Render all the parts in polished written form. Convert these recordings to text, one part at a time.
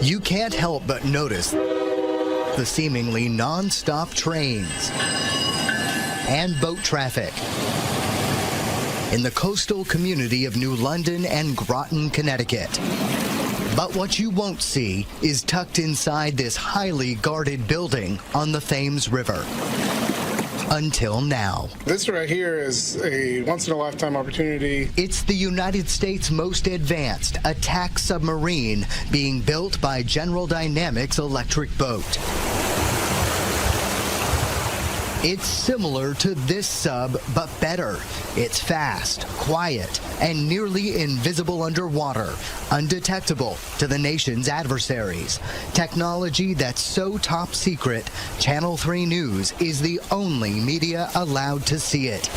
You can't help but notice the seemingly non-stop trains and boat traffic in the coastal community of New London and Groton, Connecticut. But what you won't see is tucked inside this highly guarded building on the Thames River. Until now. This right here is a once-in-a-lifetime opportunity. It's the United States' most advanced attack submarine being built by General Dynamics Electric Boat. It's similar to this sub, but better. It's fast, quiet, and nearly invisible underwater, undetectable to the nation's adversaries. Technology that's so top secret, Channel 3 News is the only media allowed to see it.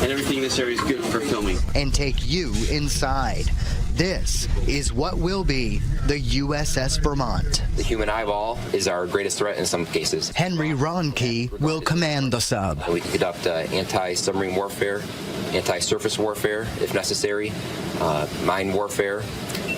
And everything in this area is good for filming. And take you inside. This is what will be the USS Vermont. The human eyeball is our greatest threat in some cases. Henry Ronke will command the sub. We can conduct anti-submarine warfare, anti-surface warfare if necessary, mine warfare.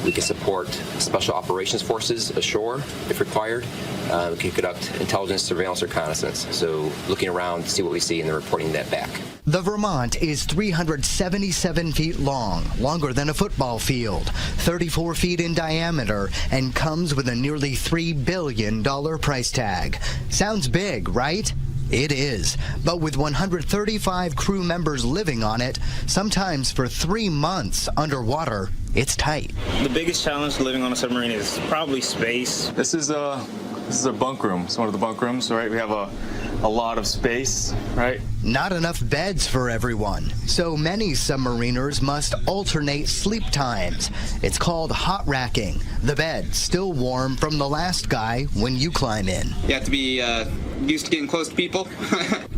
We can support special operations forces ashore if required. We can conduct intelligence, surveillance, reconnaissance. So looking around to see what we see and then reporting that back. The Vermont is 377 feet long, longer than a football field, 34 feet in diameter, and comes with a nearly $3 billion price tag. Sounds big, right? It is, but with 135 crew members living on it, sometimes for 3 months underwater, it's tight. The biggest challenge living on a submarine is probably space. This is a bunk room. It's one of the bunk rooms, right? We have a lot of space, right? Not enough beds for everyone, so many submariners must alternate sleep times. It's called hot racking. The bed still warm from the last guy when you climb in. You have to be used to getting close to people.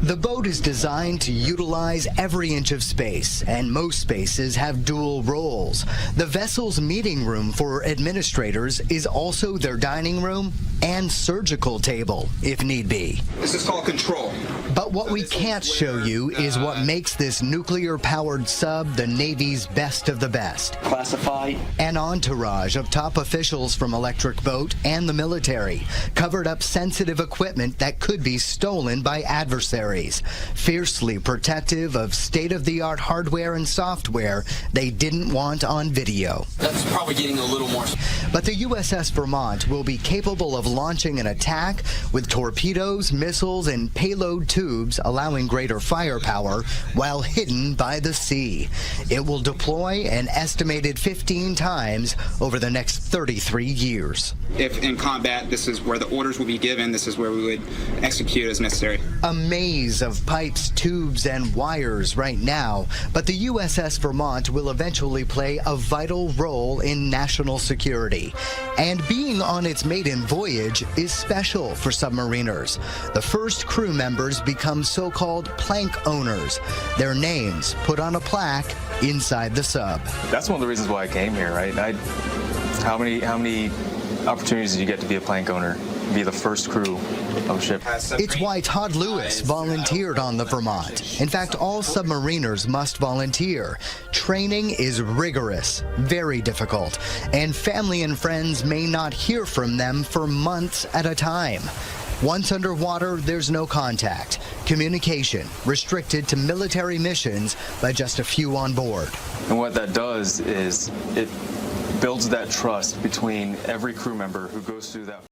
The boat is designed to utilize every inch of space, and most spaces have dual roles. The vessel's meeting room for administrators is also their dining room and surgical table, if need be. This is called control. But what we can't show you is what makes this nuclear-powered sub the Navy's best of the best. Classified. An entourage of top officials from Electric Boat and the military covered up sensitive equipment that could be stolen by adversaries, fiercely protective of state-of-the-art hardware and software they didn't want on video. That's probably getting a little more. But the USS Vermont will be capable of launching an attack with torpedoes, missiles, and payload tubes, allowing greater firepower while hidden by the sea. It will deploy an estimated 15 times over the next 33 years. If in combat, this is where the orders will be given. This is where we would execute as necessary. A maze of pipes, tubes, and wires right now, but the USS Vermont will eventually play a vital role in national security. And being on its maiden voyage is special for submariners. The first crew members become so-called plank owners. Their names put on a plaque inside the sub. That's one of the reasons why I came here, right? How many opportunities did you get to be a plank owner, be the first crew of a ship? It's why Todd Lewis volunteered on the Vermont. In fact, all submariners must volunteer. Training is rigorous, very difficult, and family and friends may not hear from them for months at a time. Once underwater, there's no contact. Communication restricted to military missions by just a few on board. And what that does is it builds that trust between every crew member who goes through that.